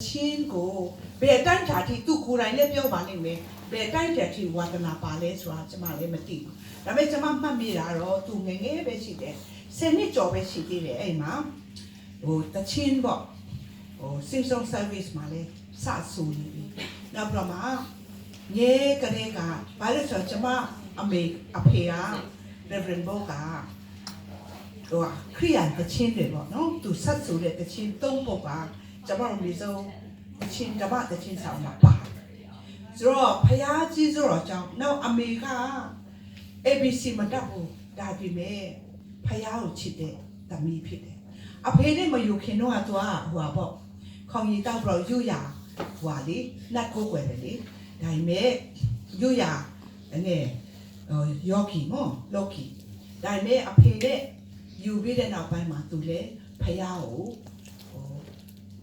ချင်းကိုဘယ်တိုင်းတာထိသူ့ကိုယ်တိုင်လည်းပြောပါလိမ့်မယ်ဘယ်တိုင်းတာထိဝါသနာပါလဲဆိုတာကျွန်မလည်းမသိဘူးဒါပေမဲ့ကျွန်မမှတ်မိတာတော့သူငယ်ငယ်ပဲရှိတယ်10နှစ်ကျော်ပဲရှိသေးတယ်အဲ့မှာတချင်းပေါ့Simpson service မှာလည်းစဆူနေပြီနောက်တော့မှငယ်ကလေးကဘာလို့ဆိုကျွန်မအဖေက Reverend Bo ကခရိယန်တချင်းတွေပေါ့နော်သူဆက်ဆိုတဲ့တချင်း၃ပုဒ်ပါကျွန်မတို့မျိုးစုံတချင်းဓမ္မတချင်းဆောင်မှာပါဆိုတော့ဖယားကြီးဆိုတော့ကြောင့်နောက်အမေက ABC မတတ်ဘူးဒါပေမဲ့ဖယားကိုချစ်တဲ့သမီးဖြစ်တယ်အဖေနဲ့မယူခင်တော့သူကဟိုပါပေါ့ခေါင်းရည်တောက်ပြီးတော့ယူရဟိုလေနတ်ကိုွယ်တယ်လေဒါပေမဲ့ယူရအနေယောဂီမောလောကီဒါပေမဲ့အဖေနဲ့ယူပြီးတဲ့နောက်ပိုင်းမှာသူလည်းဖယားကို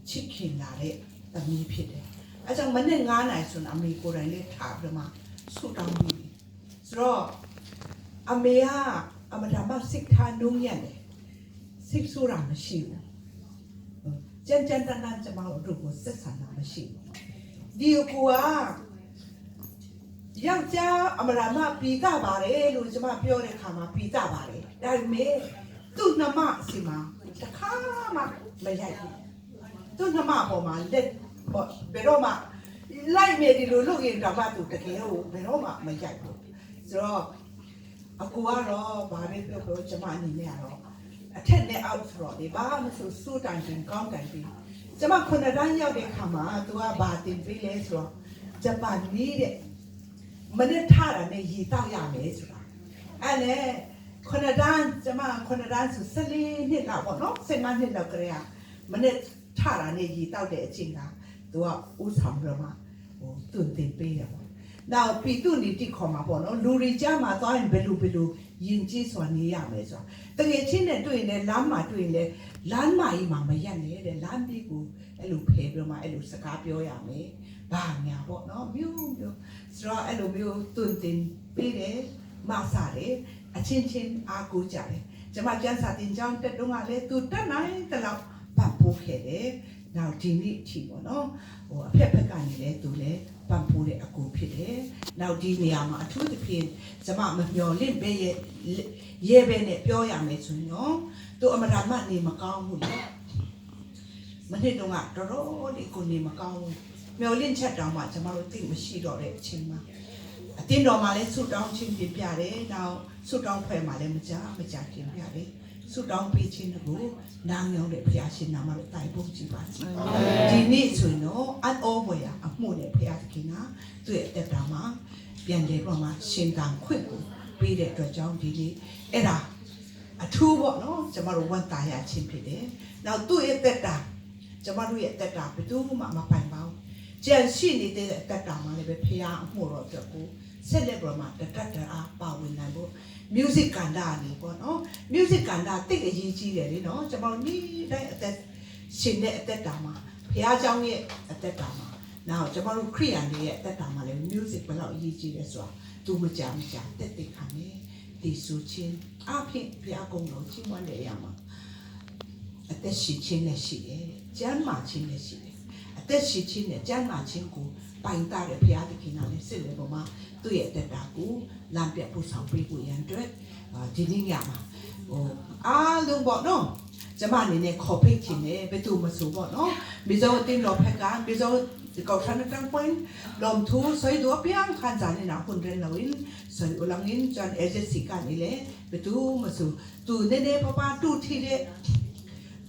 ချစ်ခင်လာတဲ့သမီးဖြစ်တယ်အဲကြောင့်မနေ့9နိုင်ဆိုတော့အမေကိုယ်တိုင်လေးထားပြီးမှဆူတောင်းပြီးဆိုတော့အမေကအမဒါမစိတ်ထားနှုံးရတယ်စိတ်ဆိုးတာမရှိဘူးကြမ်းကြမ်းတမ်းတမ်းကျမတို့ကိုဆက်ဆံတာမရှိဘူးဒီကူကယောက်ျားအမရာမပြီးတာပါတယ်လို့ကျမပြောတဲ့ခါမှာပြီးတာပါတယ်ဒါပေမဲ့သူ့နှမအစီမှာတစ်ခါမှမရိုက်ဘူးသူ့နှမပေါ်မှာလက်ဘယ်တော့မှလိုက်နေဒီလိုလုပ်ရင်တော့မှသူတကယ်ကိုဘယ်တော့မှမရိုက်ဘူးဆိုတော့အကူကတော့ဗာပဲပြောကျမအနေနဲ့ကတော့အထက်နဲ့အောက်ဆိုတော့ဒီဘာမှဆိုစိုးတိုင်တင်ကောင်းတိုင်ပြီးကျမခုနှစ်တန်းရောက်တဲ့ခါမှာသူကဗာတင်ပေးလဲဆိုတော့ဂျပန်နေတဲ့မနေ့ထားတာနဲ့ရေတောက်ရမယ်ဆိုတာအဲ့လေခုနှစ်တန်းကျမခုနှစ်တန်းဆို14နှစ်လောက်ပေါ့နော်15နှစ်လောက်ကလေးကမနေ့ထားတာနဲ့ရေတောက်တဲ့အချိန်ကသူကဥဆောင်ရမှာတွင်တင်ပေးရပါနောက်ပြည်သူနေတိခေါ်မှာပေါ့နော်လူတွေကြားမှာသွားရင်ဘယ်လိုယဉ်ကျေးစွာနေရမယ်ဆိုတာတကယ်ချင်းနဲ့တွေ့ရင်လည်းလမ်းမှာတွေ့ရင်လည်းလမ်းမကြီးမှာမရက်နဲ့တဲ့လမ်းပြီးကိုအဲ့လိုဖယ်ပြီးမှအဲ့လိုစကားပြောရမယ်ဘာညာပေါ့နော်မျိုးဆိုတော့အဲ့လိုမျိုးတွင်တင်ပေးတယ်မဆတယ်အချင်းချင်းအားကိုးကြတယ်ကျမကျန်းစာတင်ကြောင်းတက်တော့ကလည်းသူတက်နိုင်တဲ့လောက်ပတ်ပိုးခဲ့တယ်နောက်ဒီနေ့အထိပေါ့နော်အဖက်ကနေလဲသူလဲပန်ပိုးတဲ့အကူဖြစ်တယ်နောက်ဒီနေရာမှာအထူးသဖြင့်ကျမမမျော်လင့်ပဲရဲပဲနဲ့ပြောရမယ်ဆိုရင်နော်သူအမရာမနေမကောင်းဘူးလေမနေ့တုန်းကတော်တော်လေးကိုနေမကောင်းဘူးမျော်လင့်ချက်တောင်မှကျမတို့သိမရှိတော့တဲ့အချိန်မှာအတင်းတော်မှာလဲဆူတောင်းခြင်းပြပြတယ်နောက်ဆူတောင်းဖွဲ့မှာလဲမကြခြင်းပြတယ်ဆူတောင်းပေးခြင်းကိုနားရောက်တဲ့ဘုရားရှင်နာမတော်တိုင်ဖို့ကြည်ပါစေဒီနေ့ဆိုရင်တော့အအောဝေယအမှုနဲ့ဘုရားသခင်ကသူ့ရဲ့တက်တာမှာပြန်တယ်တော့မှရှင်တန်ခွင့်ကိုပေးတဲ့အတွက်ကြောင့်ဒီနေ့အဲ့ဒါအထူးပေါ့နော်ကျမတို့ဝန်တာရခြင်းဖြစ်တယ်နောက်သူ့ရဲ့တက်တာကျမတို့ရဲ့တက်တာဘယ်သူမှမပိုင်ပါဘူးကြံရှိနေတဲ့တက်တာမှာလည်းပဲဘုရားအမှုတော်အတွက်ကိုဆက်လက်ပေါ်မှာတတ်အားပါဝင်နိုင်ဖို့ music ကဏ္ဍနေပေါ့နော် music ကဏ္ဍတိတ်အရေးကြီးတယ်လေနော်ကျွန်တော်နေ့တိုင်းအသက်ရှင်တဲ့အသက်တာမှာဘုရားကျောင်းရဲ့အသက်တာမှာနောက်ကျွန်တော်တို့ခရိယန်တွေရဲ့အသက်တာမှာလည်း music ဘယ်လောက်အရေးကြီးလဲဆိုတာသူမကြတက်ခံနေဒီဆိုချင်းအဖြစ်ဘုရားကုံတော်ချင်းဝမ်းတဲ့အရာမှာအသက်ရှင်ခြင်းနဲ့ရှိတယ်ကျမ်းမာခြင်းနဲ့ရှိတယ်အသက်ရှင်ခြင်းနဲ့ကျမ်းမာခြင်းကိုပိုင်တာတဲ့ဘုရားသခင်ကလည်းစစ်လေပေါ်မှာသူ့ရဲ့တက်တာကိုလမ်းပြပို့ဆောင်ပေးဖို့ရန်အတွက်ဒီနေ့ညမှာအားလုံးပေါ့နော်ကျမအနေနဲ့ခေါ်ဖိတ်ခြင်းနဲ့ဘယ်သူမဆိုပေါ့နော်မိဇောတင်လောဖက်ကမိဇောဒီကောက်ထန်တန်ပွင့်လ ோம் သူဆွေတို့ပြန်ခန်းစားနေတာခွန်ရင်လဝင်းဆွေဦးလငင်းဂျန်အေဂျစီကနေလေဘယ်သူမဆိုသူနေနေပပတူထီတဲ့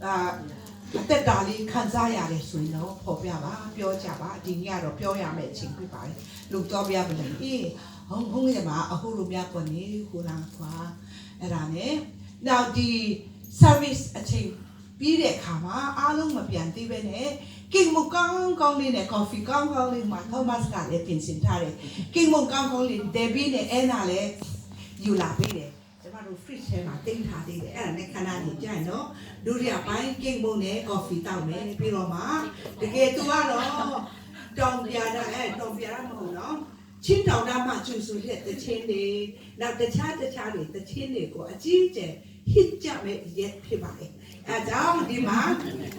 အသက်တာလေးခံစားရတယ်ဆိုရင်တော့ပေါ်ပြပါပြောကြပါဒီညတော့ပြောရမယ့်အချိန်ပြပါတယ်လူတော့ပြပါလိမ့်အေးဟုတ်ရမှာအခုလိုများကွနေဟိုလားခွာအဲ့ဒါနဲ့နောက်ဒီ service အချိန်ပြီးတဲ့အခါမှာအားလုံးမပြန်သေးပဲနဲ့ကင်မကောင်းကောင်းလေးနဲ့ coffee ကောင်းကောင်းလေးမှာ Thomas ကလည်းပြင်ဆင်ထားတယ်ကင်မကောင်းကောင်းလေး Debbie နဲ့ Anna လည်းယူလာပေးတယ်ကျမတို့ fridge ထဲမှာတင်ထားသေးတယ်အဲ့ဒါနဲ့ခဏနေကြရင်နော်ဒုတိယပိုင်းကင်မနဲ့ coffee တောက်မယ်ပြီးတော့မှတကယ်သူကတော့တောင်ပြတာတောင်ပြတာမဟုတ်နော်ချင်းတောင်သားမှကျူဆူတဲ့တချင်းတွေနောက်တခြားတွေတချင်းတွေကိုအကြီးအကျယ် hit ကြမယ်ရက်ဖြစ်ပါလေအဲကြောင့်ဒီမှာ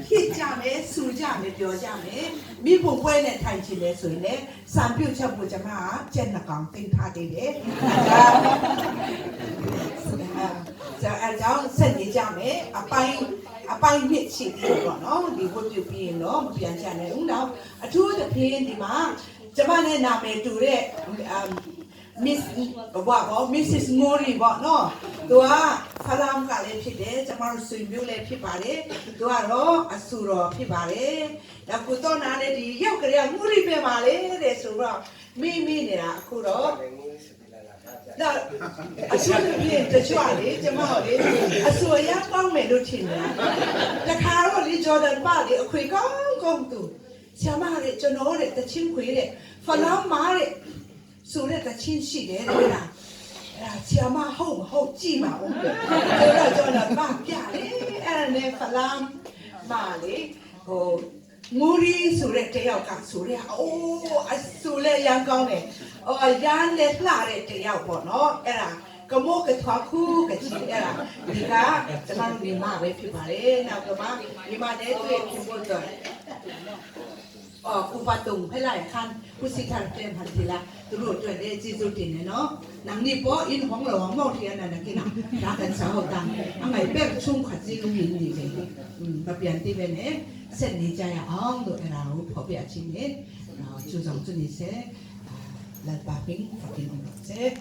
hit ကြမယ်စူကြမယ်ပြောကြမယ်မိဖို့ပွဲနဲ့ထိုင်ချင်လဲဆိုရင်လည်းစံပြုတ်ချက်ဖို့ကျွန်မကကျက်နှကောင်တင်ထားသေးတယ်အဲကြောင့်ဆက်နေကြမယ်အပိုင်းနှစ်ရှိသေးပေါ့နော်ဒီဝတ်ပြုပြီးရင်တော့မပြန်ချနိုင်ဘူးတော့အထူးသဖြင့်ဒီမှာကျွန်မနဲ့နာမည်တူတဲ့Miss Mrs. Mori ပေါ့နော်သူကဖလာမ်ကလည်းဖြစ်တယ်ကျွန်တော်ဆွေမျိုးလည်းဖြစ်ပါတယ်သူကတော့အဆူတော်ဖြစ်ပါတယ်နောက်ကိုတော့နားလည်းဒီရောက်ကလေးကငူရီပဲပါလေတဲ့ဆိုတော့မိနေတာအခုတော့တော့အဆူပြေတချို့လေကျွန်မလေအဆူရကောင်းမယ်လို့ထင်တယ်တခါတော့လေဂျော်ဒန်ပါလေအခွေကောင်းသူဆရာမလေကျွန်တော်လေတချင်းခွေတဲ့ဖလာမ်မာတဲ့ဆိုတဲ့တချင်းရှိတယ်တဲ့လားအဲ့ဒါဆရာမဟုတ်ကြည့်ပါဦးဆိုတော့ကျွန်တော်ဗာပြလေအဲ့ဒါနဲ့ဖလာမ်မာလေဟိုငူရီဆိုတဲ့တယောက်ကဆိုတဲ့အိုးအဆူလေရန်ကောင်းတယ်ရန်လေလှတဲ့တယောက်ပေါ့နော်အဲ့ဒါကမိုးကထွားခုကချီအဲ့ဒါဒီကကျွန်တော်ဒီမှာပဲဖြစ်ပါလေနောက်ကမှဒီမှာတဲ့တွေ့ဖြစ်ဖို့တော့อุปตุงให้หลายคันผู้สิทธิ์เต็มพันทีละตำรวจด้วยได้จีจุดตินเนาะหนังนี่ป้ออินของเราของมอเทียนนั่นนะกินอ่ะรักกันสาวตังอันไหนเป๊กชุ่มขัดจีลุงยินดีเลยมาเปลี่ยนที่เป็นเนี่ยเส้นนี้ใจอ่องโดยเราพอเปลี่ยนชิ้นนี้จูจงจุดนี้เสร็จแล้วปาปิ้งฝักกินเสร็จ